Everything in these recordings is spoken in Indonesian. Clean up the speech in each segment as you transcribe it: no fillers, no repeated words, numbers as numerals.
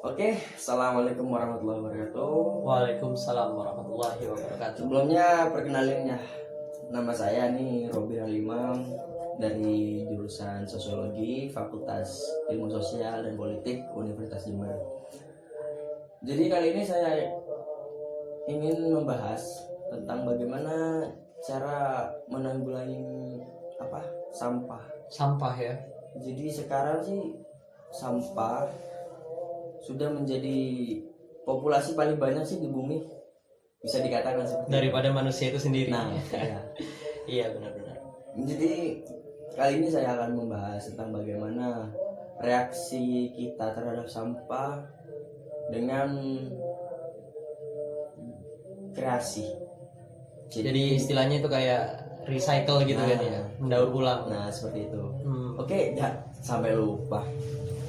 Oke, assalamualaikum warahmatullahi wabarakatuh. Waalaikumsalam warahmatullahi wabarakatuh. Sebelumnya perkenalin ya, nama saya nih Robi Halimam dari jurusan Sosiologi Fakultas Ilmu Sosial dan Politik Universitas Jember. Jadi kali ini saya ingin membahas tentang bagaimana cara menanggulangi sampah. Sampah ya. Jadi sekarang sih sampah sudah menjadi populasi paling banyak sih di bumi, bisa dikatakan seperti Daripada manusia itu sendiri. Nah, ya. Iya benar-benar. Jadi kali ini saya akan membahas tentang bagaimana reaksi kita terhadap sampah dengan kreasi. Jadi istilahnya itu kayak recycle gitu kan ya, mendaur ulang. Nah, seperti itu. Hmm. Oke, ya sampai lupa.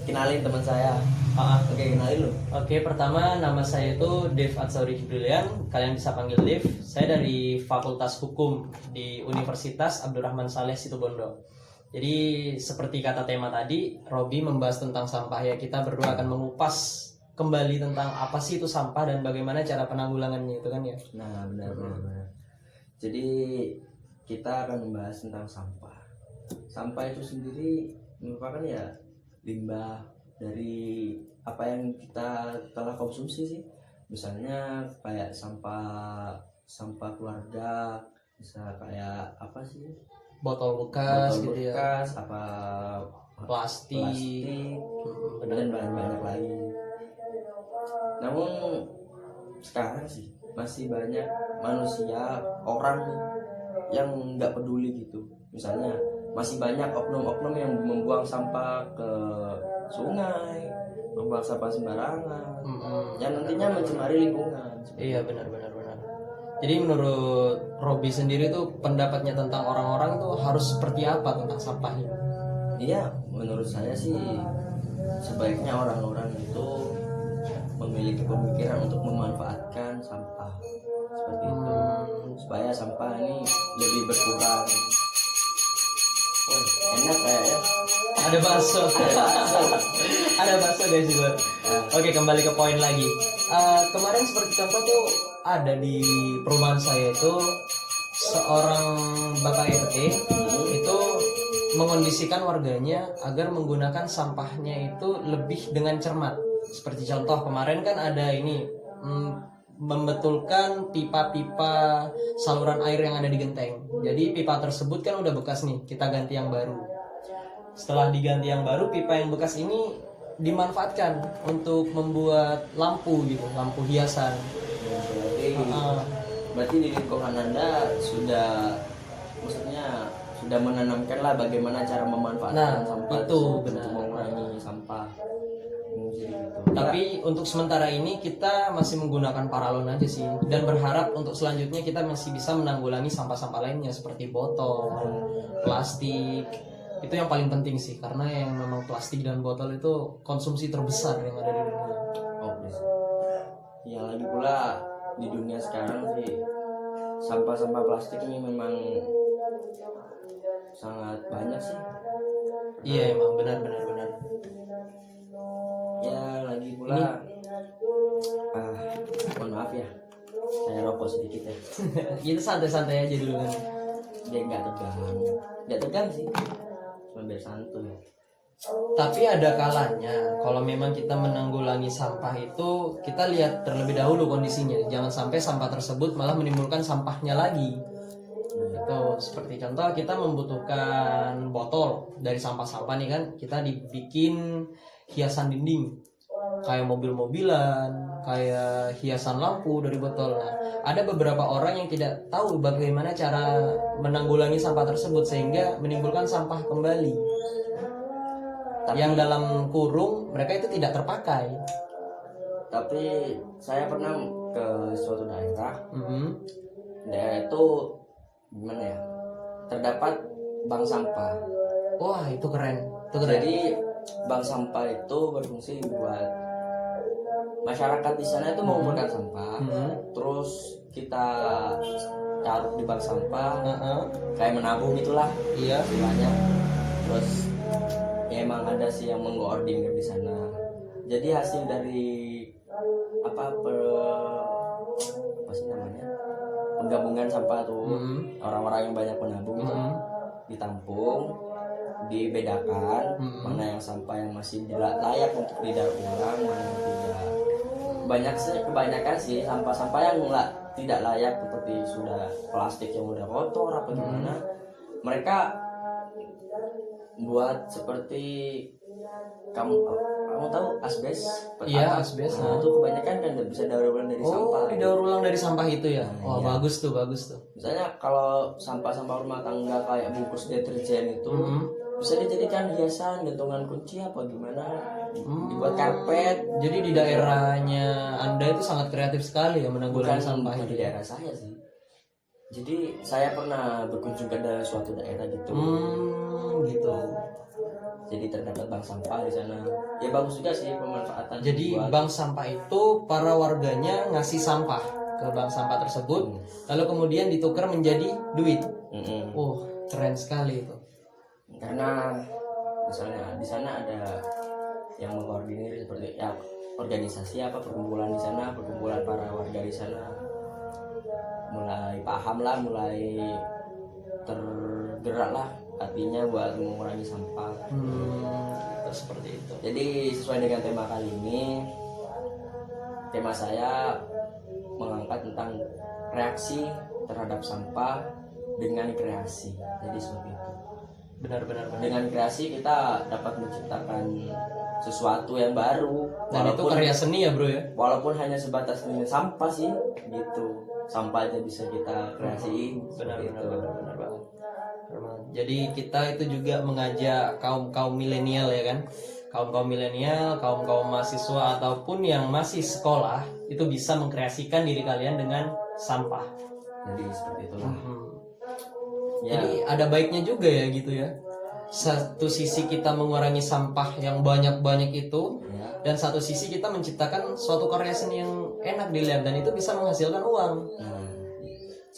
Kenalin teman saya. Oke, kenalin lu. Oke, pertama nama saya itu Dev Atsauri Hibrilian. Kalian bisa panggil Dev. Saya dari Fakultas Hukum di Universitas Abdurrahman Saleh Situbondo. Jadi seperti kata tema tadi, Robi membahas tentang sampah ya. Kita berdua akan mengupas kembali tentang apa sih itu sampah dan bagaimana cara penanggulangannya itu kan ya. Nah, benar. Jadi kita akan membahas tentang sampah. Sampah itu sendiri merupakan ya limbah dari apa yang kita telah konsumsi sih. Misalnya kayak sampah keluarga, bisa kayak apa sih? Botol bekas gitu ya. Bekas, apa Plastik. dan banyak lagi. Namun sekarang sih masih banyak manusia, orang yang nggak peduli gitu. Misalnya masih banyak oknum-oknum yang membuang sampah ke sungai, membuang sampah sembarangan, yang nantinya mencemari lingkungan. Iya benar. Jadi menurut Robi sendiri tuh pendapatnya tentang orang-orang tuh harus seperti apa tentang sampah ini? Iya, menurut saya sih sebaiknya orang-orang itu memiliki pemikiran untuk memanfaatkan sampah seperti itu, supaya sampah ini lebih berkurang. Enak kayaknya. Ada bakso. Ada bakso guys juga. Oke, kembali ke poin lagi. Kemarin seperti contoh tuh ada di perumahan saya itu seorang bapak RT itu mengondisikan warganya agar menggunakan sampahnya itu lebih dengan cermat. Seperti contoh kemarin kan ada ini membetulkan pipa-pipa saluran air yang ada di genteng. Jadi pipa tersebut kan udah bekas nih, kita ganti yang baru. Setelah diganti yang baru, pipa yang bekas ini dimanfaatkan untuk membuat lampu gitu, lampu hiasan. Berarti di lingkungan Anda sudah menanamkan lah bagaimana cara memanfaatkan sampah itu untuk mengurangi sampah. Tapi untuk sementara ini kita masih menggunakan paralon aja sih, dan berharap untuk selanjutnya kita masih bisa menanggulangi sampah-sampah lainnya seperti botol, plastik. Itu yang paling penting sih, karena yang memang plastik dan botol itu konsumsi terbesar yang ada di dunia. Oh, bisa. Ya lagi pula di dunia sekarang sih sampah-sampah plastik ini memang sangat banyak sih. Iya emang benar. Ya lagi pula mohon maaf ya, saya rokok sedikit ya. Itu santai-santai aja dulu kan. Dia nggak tegang sih, cuma biar santuy. Tapi ada kalanya kalau memang kita menanggulangi sampah itu kita lihat terlebih dahulu kondisinya, jangan sampai sampah tersebut malah menimbulkan sampahnya lagi. Itu seperti contoh kita membutuhkan botol dari sampah-sampah nih kan, kita dibikin hiasan dinding kayak mobil-mobilan, kayak hiasan lampu dari botol. Nah, ada beberapa orang yang tidak tahu bagaimana cara menanggulangi sampah tersebut sehingga menimbulkan sampah kembali. Yang dalam kurung mereka itu tidak terpakai. Tapi saya pernah ke suatu daerah. Daerah itu gimana ya? Terdapat bank sampah. Wah, itu keren. Jadi bank sampah itu berfungsi buat masyarakat di sana itu mengumpulkan sampah, terus kita taruh di bank sampah, kayak menabung gitulah, iya istilahnya. Terus ya emang ada sih yang mengkoordinir di sana. Jadi hasil dari apa sih namanya, penggabungan sampah tuh, orang-orang yang banyak menabung itu ditampung, dibedakan mana yang sampah yang masih layak untuk didaur ulang, mana yang tidak. Kebanyakan sih sampah-sampah yang tidak layak, seperti sudah plastik yang udah kotor apa gimana, mereka buat seperti kamu tahu asbes. Iya, asbes. Nah, itu kebanyakan kan bisa daur ulang dari sampah. Didaur ulang dari sampah itu ya. Wah, iya. bagus tuh. Misalnya kalau sampah-sampah rumah tangga kayak bungkus deterjen itu bisa dijadikan hiasan, gantungan kunci apa gimana, dibuat karpet. Jadi di daerahnya Anda itu sangat kreatif sekali ya menanggulangi sampah Bukan itu. di daerah saya sih. Jadi saya pernah berkunjung ke suatu daerah gitu. Gitu. Jadi terdapat bank sampah di sana. Ya bagus juga sih pemanfaatan. Jadi bank sampah itu para warganya ngasih sampah ke bank sampah tersebut, lalu kemudian ditukar menjadi duit. Keren sekali itu. Karena misalnya di sana ada yang mengkoordinir seperti ya organisasi apa perkumpulan di sana, perkumpulan para warga di sana mulai paham lah, mulai tergerak lah hatinya buat mengurangi sampah. Seperti itu. Jadi sesuai dengan tema kali ini, tema saya mengangkat tentang reaksi terhadap sampah dengan kreasi. Jadi seperti itu. Benar. Dengan kreasi kita dapat menciptakan sesuatu yang baru. Dan itu karya seni ya bro ya. Walaupun hanya sebatas dengan sampah sih, gitu. Sampah aja bisa kita kreasiin. Benar banget. Jadi kita itu juga mengajak kaum milenial ya kan, kaum milenial, kaum mahasiswa ataupun yang masih sekolah itu bisa mengkreasikan diri kalian dengan sampah. Jadi seperti itulah. Ya. Jadi ada baiknya juga ya gitu ya. Satu sisi kita mengurangi sampah yang banyak itu, dan satu sisi kita menciptakan suatu karya seni yang enak dilihat dan itu bisa menghasilkan uang.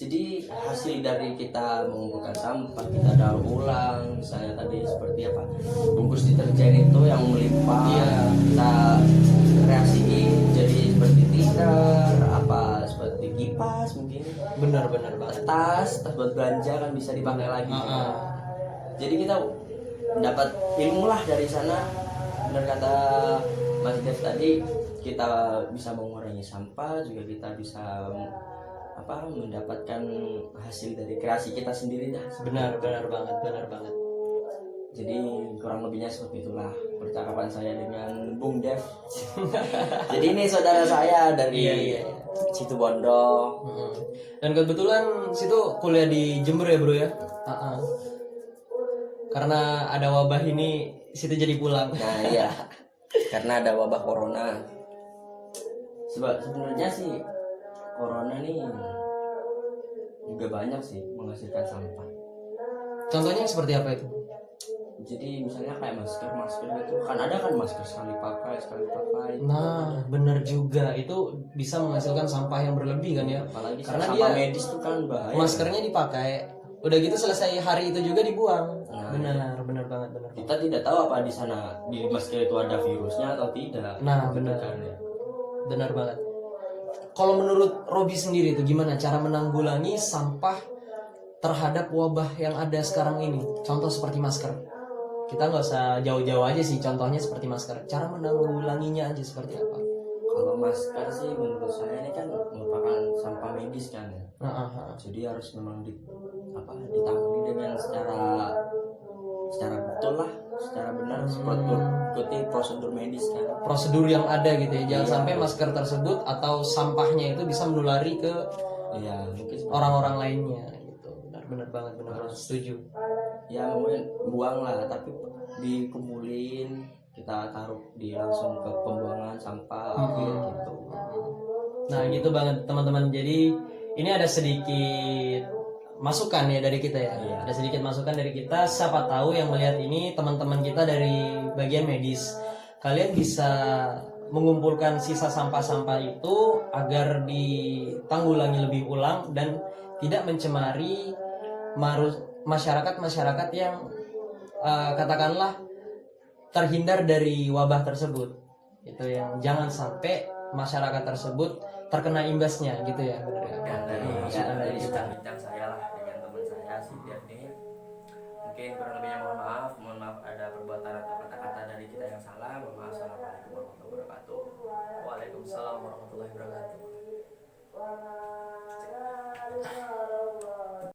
Jadi hasil dari kita mengumpulkan sampah, kita daur ulang, misalnya tadi seperti apa, bungkus deterjen itu yang melimpah, kita kreasiin jadi seperti tikar, apa seperti kipas mungkin. Benar banget. Tas buat belanja kan bisa dipakai lagi. Jadi kita dapat ilmu lah dari sana. Benar kata Mas Dev tadi, kita bisa mengurangi sampah, juga kita bisa mendapatkan hasil dari kreasi kita sendiri dah. Benar banget. Jadi kurang lebihnya seperti itulah percakapan saya dengan Bung Dev. Jadi ini saudara saya dari Situ Bondo. Dan kebetulan situ kuliah di Jember ya bro ya. Karena ada wabah ini situ jadi pulang. Nah iya, karena ada wabah corona. Sebenarnya sih corona nih juga banyak sih menghasilkan sampah. Contohnya seperti apa itu? Jadi misalnya kayak masker itu kan ada kan masker sekali pakai. Nah bener juga, itu bisa menghasilkan sampah yang berlebih kan ya. Apalagi karena sampah medis tuh kan bahaya. Maskernya dipakai, udah gitu selesai hari itu juga dibuang. Benar banget. Kita tidak tahu apa di sana di masker itu ada virusnya atau tidak. Nah benar. Benar banget. Kalau menurut Robi sendiri itu gimana cara menanggulangi sampah terhadap wabah yang ada sekarang ini? Contoh seperti masker. Kita nggak usah jauh-jauh aja sih, contohnya seperti masker. Cara menanggulanginya aja seperti apa? Kalau masker sih menurut saya ini kan merupakan sampah medis kan ya. Jadi harus memang ditangani dengan secara betul lah, secara benar, seperti prosedur medis kan. Prosedur yang ada gitu ya. Jangan sampai masker tersebut atau sampahnya itu bisa menulari ke mungkin orang-orang lainnya gitu. Benar banget, setuju. Ya mungkin buang lah, tapi dikumpulin, kita taruh langsung ke pembuangan sampah gitu. Nah gitu banget teman-teman. Jadi ini ada sedikit masukan ya dari kita ya. Ada sedikit masukan dari kita. Siapa tahu yang melihat ini teman-teman kita dari bagian medis, kalian bisa mengumpulkan sisa sampah-sampah itu agar ditanggulangi lebih ulang dan tidak mencemari masyarakat yang katakanlah terhindar dari wabah tersebut. Itu yang jangan sampai masyarakat tersebut terkena imbasnya gitu ya, benar ya. Dan dari Masukan dari kita. bincang-bincang saya lah dengan teman saya si Dian ini, mungkin kurang lebihnya mohon maaf ada perbuatan atau kata-kata dari kita yang salah. Mohon maaf. Assalamualaikum warahmatullahi wabarakatuh. Waalaikumsalam warahmatullahi wabarakatuh.